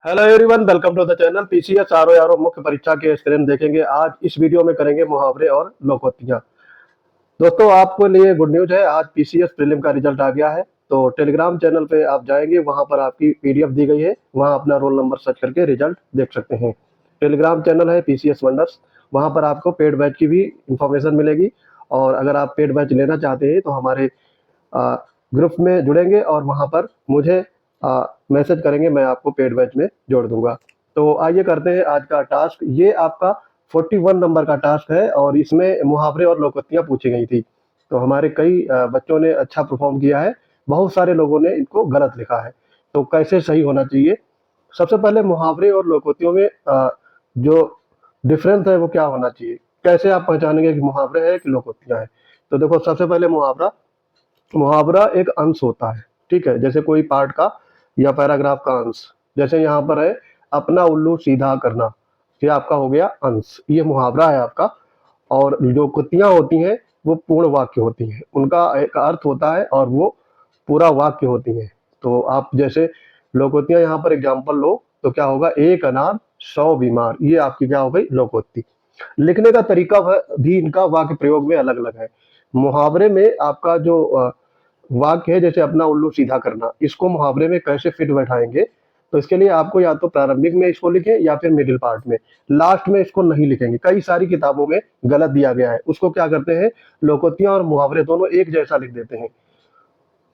Hello everyone, welcome to the channel PCS RO मुख्य परीक्षा के स्क्रीन देखेंगे। आज इस वीडियो में करेंगे मुहावरे और लोकोक्तियां। दोस्तों, आपको लिए गुड न्यूज है। आज पीसीएस प्रीलिम का रिजल्ट आ गया है। तो टेलीग्राम चैनल पे आप जाएंगे, वहां पर आपकी पीडीएफ दी गई है। वहां अपना रोल नंबर सर्च करके रिजल्ट देख सकते हैं। टेलीग्राम चैनल है पीसीएस वंडर्स। वहां पर आपको पेड बैच की भी इंफॉर्मेशन मिलेगी। और अगर आप पेड बैच लेना चाहते हैं तो हमारे ग्रुप में जुड़ेंगे और वहां पर मुझे मैसेज करेंगे, मैं आपको पेड बैच में जोड़ दूंगा। तो आइए करते हैं आज का टास्क। ये आपका 41 नंबर का टास्क है और इसमें मुहावरे और लोकोक्तियां पूछी गई थी। तो हमारे कई बच्चों ने अच्छा परफॉर्म किया है। बहुत सारे लोगों ने इनको गलत लिखा है। तो कैसे सही होना चाहिए? सबसे पहले मुहावरे और लोकोक्तियों में जो डिफरेंस है वो क्या होना चाहिए? कैसे आप पहचानेंगे कि मुहावरे है कि लोकोक्तियां हैं? तो देखो, सबसे पहले मुहावरा मुहावरा एक अंश होता है। ठीक है, जैसे कोई पार्ट का या पैराग्राफ का अंश। जैसे यहाँ पर है अपना उल्लू सीधा करना, ये आपका हो गया अंश, ये मुहावरा है आपका। और जो कुतियां होती हैं वो पूर्ण वाक्य होती हैं, उनका एक अर्थ होता है और वो पूरा वाक्य होती हैं। तो आप जैसे लोकोक्तियां यहाँ पर एग्जाम्पल लो तो क्या होगा, एक अनार 100 बीमार, ये आपकी क्या हो गई, लोकोक्ति। लिखने का तरीका भी इनका वाक्य प्रयोग में अलग अलग है। मुहावरे में आपका जो वाक्य है, जैसे अपना उल्लू सीधा करना, इसको मुहावरे में कैसे फिट बैठाएंगे? तो इसके लिए आपको या तो प्रारंभिक में इसको लिखें या फिर मिडिल पार्ट में। लास्ट में इसको नहीं लिखेंगे, कई सारी किताबों में गलत दिया गया है। उसको क्या करते हैं, लोकोक्तियां और मुहावरे दोनों एक जैसा लिख देते हैं।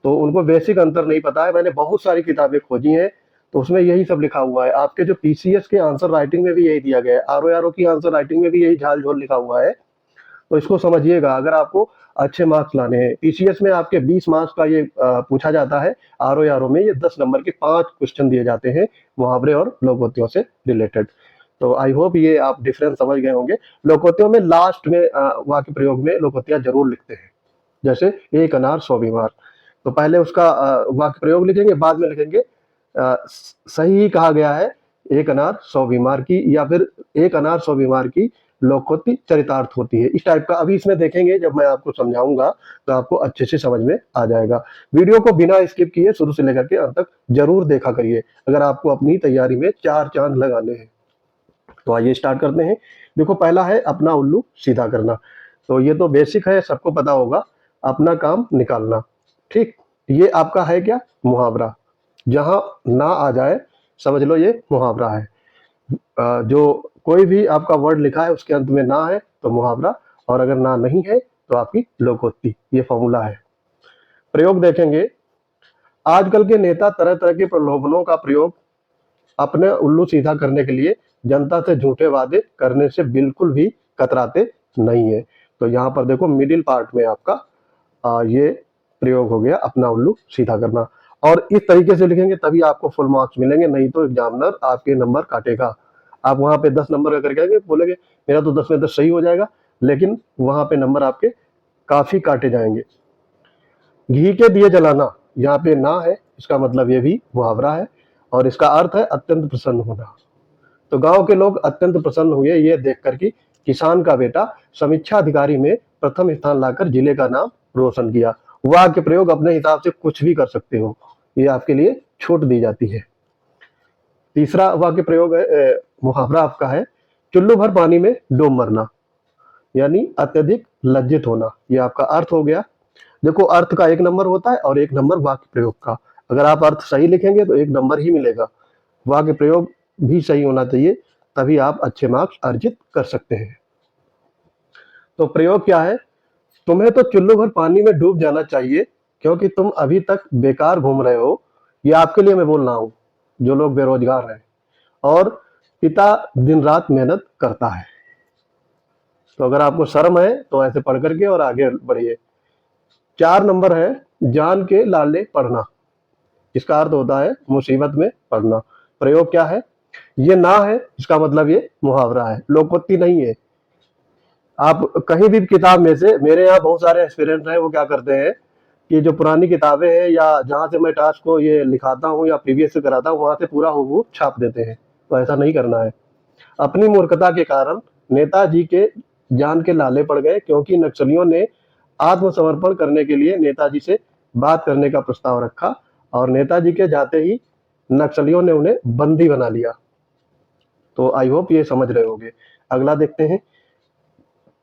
तो उनको बेसिक अंतर नहीं पता है। मैंने बहुत सारी किताबें खोजी हैं, तो उसमें यही सब लिखा हुआ है। आपके जो पीसीएस के आंसर राइटिंग में भी यही दिया गया है, आरओ की आंसर राइटिंग में भी यही झाल झोल लिखा हुआ है। तो इसको समझिएगा, अगर आपको अच्छे मार्क्स लाने हैं। पीसीएस में आपके 20 मार्क्स का ये पूछा जाता है। आरओ में ये 10 नंबर के 5 क्वेश्चन दिए जाते हैं मुहावरे और लोकोक्तियों से रिलेटेड। तो आई होप ये आप डिफरेंस समझ गए होंगे। लोकोक्तियों में लास्ट में वाक्य प्रयोग में लोकोक्तियां जरूर लिखते हैं। जैसे एक अनार 100 बीमार, तो पहले उसका वाक्य प्रयोग लिखेंगे, बाद में लिखेंगे सही ही कहा गया है एक अनार 100 बीमार की, या फिर एक अनार 100 बीमार की लोकोक्ति चरितार्थ होती है। इस टाइप का अभी इसमें देखेंगे, जब मैं आपको समझाऊंगा तो आपको अच्छे से समझ में आ जाएगा। वीडियो को बिना स्किप किए शुरू से लेकर के अंत तक जरूर देखा करिए, अगर आपको अपनी तैयारी में 4 चांद लगाने हैं। तो आइए स्टार्ट करते हैं। देखो, पहला है अपना उल्लू सीधा करना। तो ये तो बेसिक है, सबको पता होगा, अपना काम निकालना। ठीक, ये आपका है क्या, मुहावरा। जहां ना आ जाए समझ लो ये मुहावरा है। जो कोई भी आपका वर्ड लिखा है उसके अंत में ना है तो मुहावरा, और अगर ना नहीं है तो आपकी लोकोक्ति। ये फॉर्मूला है। प्रयोग देखेंगे। आजकल के नेता तरह तरह के प्रलोभनों का प्रयोग अपने उल्लू सीधा करने के लिए जनता से झूठे वादे करने से बिल्कुल भी कतराते नहीं है। तो यहाँ पर देखो, मिडिल पार्ट में आपका ये प्रयोग हो गया, अपना उल्लू सीधा करना। और इस तरीके से लिखेंगे तभी आपको फुल मार्क्स मिलेंगे, नहीं तो एग्जामिनर आपके नंबर काटेगा। आप वहां पे 10 नंबर का करके आएंगे, बोलेंगे मेरा तो 10 में 10 सही हो जाएगा, लेकिन वहां पे नंबर आपके काफी काटे जाएंगे। घी के दिए जलाना, यहाँ पे ना है, इसका मतलब ये भी मुहावरा है और इसका अर्थ है अत्यंत प्रसन्न होना। तो गांव के लोग अत्यंत प्रसन्न हुए ये देखकर कि किसान का बेटा समीक्षा अधिकारी में प्रथम स्थान लाकर जिले का नाम रोशन किया। वाक्य प्रयोग अपने हिसाब से कुछ भी कर सकते हो, ये आपके लिए छूट दी जाती है। तीसरा वाक्य प्रयोग है, मुहावरा आपका है चुल्लू भर पानी में डूब मरना, यानी अत्यधिक लज्जित होना। ये आपका अर्थ हो गया। देखो, अर्थ का 1 नंबर होता है और 1 नंबर वाक्य प्रयोग का। अगर आप अर्थ सही लिखेंगे तो 1 नंबर ही मिलेगा। वाक्य प्रयोग भी सही होना चाहिए, तभी आप अच्छे मार्क्स अर्जित कर सकते हैं। तो प्रयोग क्या है, तुम्हें तो चुल्लू भर पानी में डूब जाना चाहिए क्योंकि तुम अभी तक बेकार घूम रहे हो। ये आपके लिए मैं बोल रहा हूँ, जो लोग बेरोजगार हैं। और पिता दिन रात मेहनत करता है। तो अगर आपको शर्म है तो ऐसे पढ़ करके और आगे बढ़िए। 4 नंबर है जान के लाले पढ़ना, इसका अर्थ होता है मुसीबत में पढ़ना। प्रयोग क्या है, ये ना है, इसका मतलब ये मुहावरा है, लोकोक्ति नहीं है। आप कहीं भी किताब में से, मेरे यहाँ बहुत सारे एक्सपीरियंस हैं, वो क्या करते हैं कि जो पुरानी किताबें हैं या जहाँ से मैं टास्क को ये लिखाता हूँ या प्रीवियस से कराता हूँ, वहां से पूरा हूबहू छाप देते हैं। तो ऐसा नहीं करना है। अपनी मूर्खता के कारण नेताजी के जान के लाले पड़ गए क्योंकि नक्सलियों ने आत्मसमर्पण करने के लिए नेताजी से बात करने का प्रस्ताव रखा और नेताजी के जाते ही नक्सलियों ने उन्हें बंदी बना लिया। तो आई होप ये समझ रहे होंगे। अगला देखते हैं,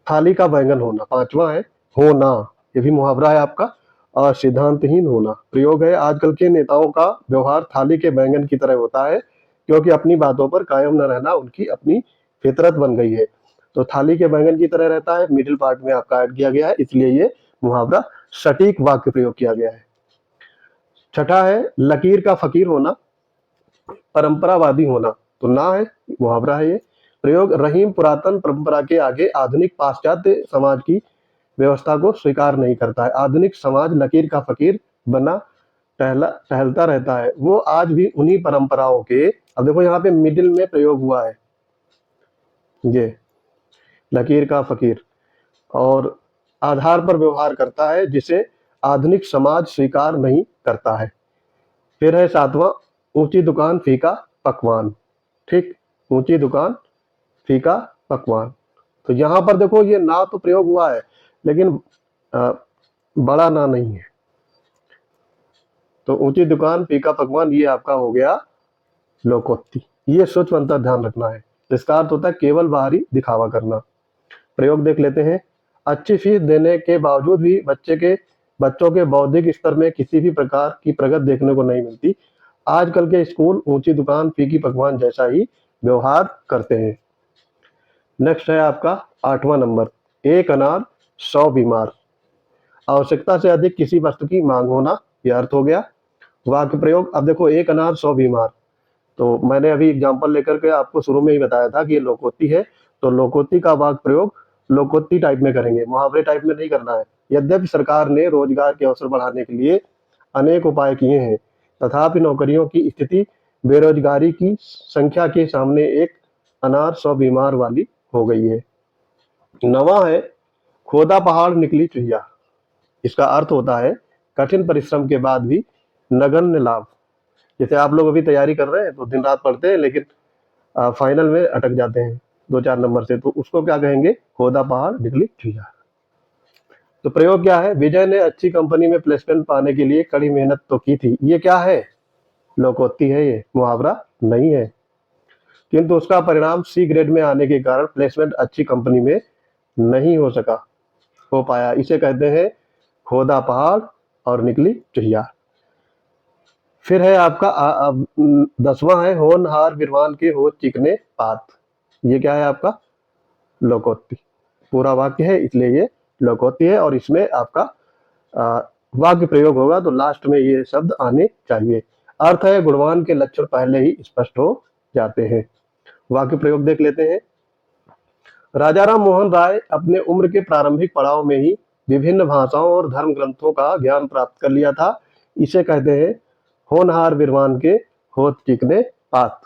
थाली का बैंगन होना। पांचवा है होना, ये भी मुहावरा है आपका। सिद्धांतहीन होना प्रयोग है, आजकल के नेताओं का व्यवहार थाली के बैंगन की तरह होता है, क्योंकि अपनी बातों पर कायम न रहना उनकी अपनी फितरत बन गई है। तो थाली के बैंगन की तरह रहता है, मिडिल पार्ट में आपका ऐड किया गया है, इसलिए ये मुहावरा सटीक वाक्य प्रयोग किया गया है। छठा है लकीर का फकीर होना, परंपरावादी होना। तो ना है, मुहावरा है ये। प्रयोग, रहीम पुरातन परंपरा के आगे आधुनिक पाश्चात्य समाज की व्यवस्था को स्वीकार नहीं करता है। आधुनिक समाज लकीर का फकीर बना टहलता रहता है, वो आज भी उन्हीं परंपराओं के, अब देखो यहाँ पे मिडिल में प्रयोग हुआ है ये लकीर का फकीर, और आधार पर व्यवहार करता है जिसे आधुनिक समाज स्वीकार नहीं करता है। फिर है सातवां, ऊंची दुकान फीका पकवान। ठीक, ऊंची दुकान फीका पकवान। तो यहां पर देखो ये ना तो प्रयोग हुआ है, लेकिन बड़ा ना नहीं है। तो ऊंची दुकान फीका पकवान ये आपका हो गया लोकोक्ति। ये सोच अंतर ध्यान रखना है। इसका अर्थ होता है केवल बाहरी दिखावा करना। प्रयोग देख लेते हैं, अच्छी फीस देने के बावजूद भी बच्चों के बौद्धिक स्तर में किसी भी प्रकार की प्रगति देखने को नहीं मिलती। आजकल के स्कूल ऊंची दुकान फीकी पकवान जैसा ही व्यवहार करते हैं। नेक्स्ट है आपका 8वां नंबर, एक अनार 100 बीमार। आवश्यकता से अधिक किसी वस्तु की मांग होना, यह अर्थ हो गया। वाक्य प्रयोग, अब देखो एक अनार 100 बीमार, तो मैंने अभी एग्जांपल लेकर के आपको शुरू में ही बताया था कि ये लोकोक्ति है। तो लोकोक्ति का वाक्य प्रयोग लोकोक्ति टाइप में करेंगे, मुहावरे टाइप में नहीं करना है। यद्यपि सरकार ने रोजगार के अवसर बढ़ाने के लिए अनेक उपाय किए हैं, तथापि नौकरियों की स्थिति बेरोजगारी की संख्या के सामने एक अनार 100 बीमार वाली हो गई है। नवा है खोदा पहाड़ निकली चुहिया। इसका अर्थ होता है कठिन परिश्रम के बाद भी नगण्य लाभ। जैसे आप लोग अभी तैयारी कर रहे हैं तो दिन रात पढ़ते हैं, लेकिन फाइनल में अटक जाते हैं 2-4 नंबर से, तो उसको क्या कहेंगे, खोदा पहाड़ निकली चुहिया। तो प्रयोग क्या है, विजय ने अच्छी कंपनी में प्लेसमेंट पाने के लिए कड़ी मेहनत तो की थी। ये क्या है, लोकोक्ति है, ये मुहावरा नहीं है। किंतु उसका परिणाम सी ग्रेड में आने के कारण प्लेसमेंट अच्छी कंपनी में नहीं हो पाया। इसे कहते हैं खोदा पहाड़ और निकली चुहिया। फिर है आपका 10वां है होनहार विद्वान के हो चिकने पात। ये क्या है आपका, लोकोक्ति। पूरा वाक्य है इसलिए ये लोकोक्ति है, और इसमें आपका वाक्य प्रयोग होगा तो लास्ट में ये शब्द आने चाहिए। अर्थ है गुणवान के लक्षण पहले ही स्पष्ट हो जाते हैं। वाक्य प्रयोग देख लेते हैं, राजा राम मोहन राय अपने उम्र के प्रारंभिक पड़ाव में ही विभिन्न भाषाओं और धर्म ग्रंथों का ज्ञान प्राप्त कर लिया था। इसे कहते हैं होनहार विद्वान के होत चिकने पात।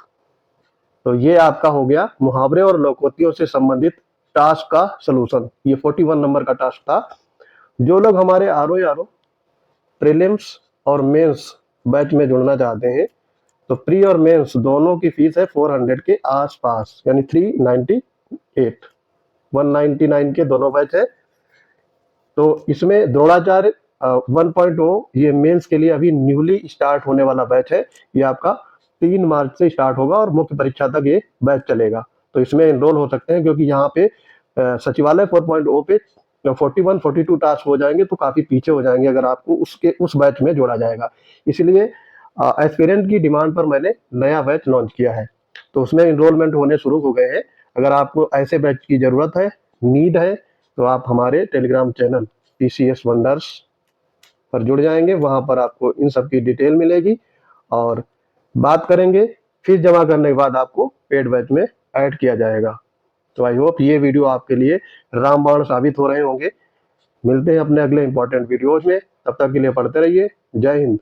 तो ये आपका हो गया मुहावरे और लोकोक्तियों से संबंधित टास्क का सलूशन। ये 41 नंबर का टास्क था। जो लोग हमारे आरओ प्रीलिम्स और मेंस बैच में जुड़ना चाहते हैं, तो प्री और मेंस दोनों की फीस है 400 के आसपास, यानी 398 199 के दोनों बैच है। तो इसमें द्रोणाचार्य 1.0 ये मेंस के लिए अभी न्यूली स्टार्ट होने वाला बैच है। ये आपका 3 मार्च से स्टार्ट होगा और मुख्य परीक्षा तक ये बैच चलेगा। तो इसमें एनरोल हो सकते हैं, क्योंकि यहाँ पे सचिवालय 4.0 पे 41-42 टास्क हो जाएंगे, तो काफी पीछे हो जाएंगे अगर आपको उस बैच में जोड़ा जाएगा। इसलिए एस्पिरेंट की डिमांड पर मैंने नया बैच लॉन्च किया है, तो उसमें एनरोलमेंट होने शुरू हो गए हैं। अगर आपको ऐसे बैच की जरूरत है, नीड है, तो आप हमारे टेलीग्राम चैनल PCS वंडर्स पर जुड़ जाएंगे। वहां पर आपको इन सब की डिटेल मिलेगी और बात करेंगे। फीस जमा करने के बाद आपको पेड बैच में ऐड किया जाएगा। तो आई होप ये वीडियो आपके लिए रामबाण साबित हो रहे होंगे। मिलते हैं अपने अगले इंपॉर्टेंट वीडियोज में, तब तक के लिए पढ़ते रहिए। जय हिंद।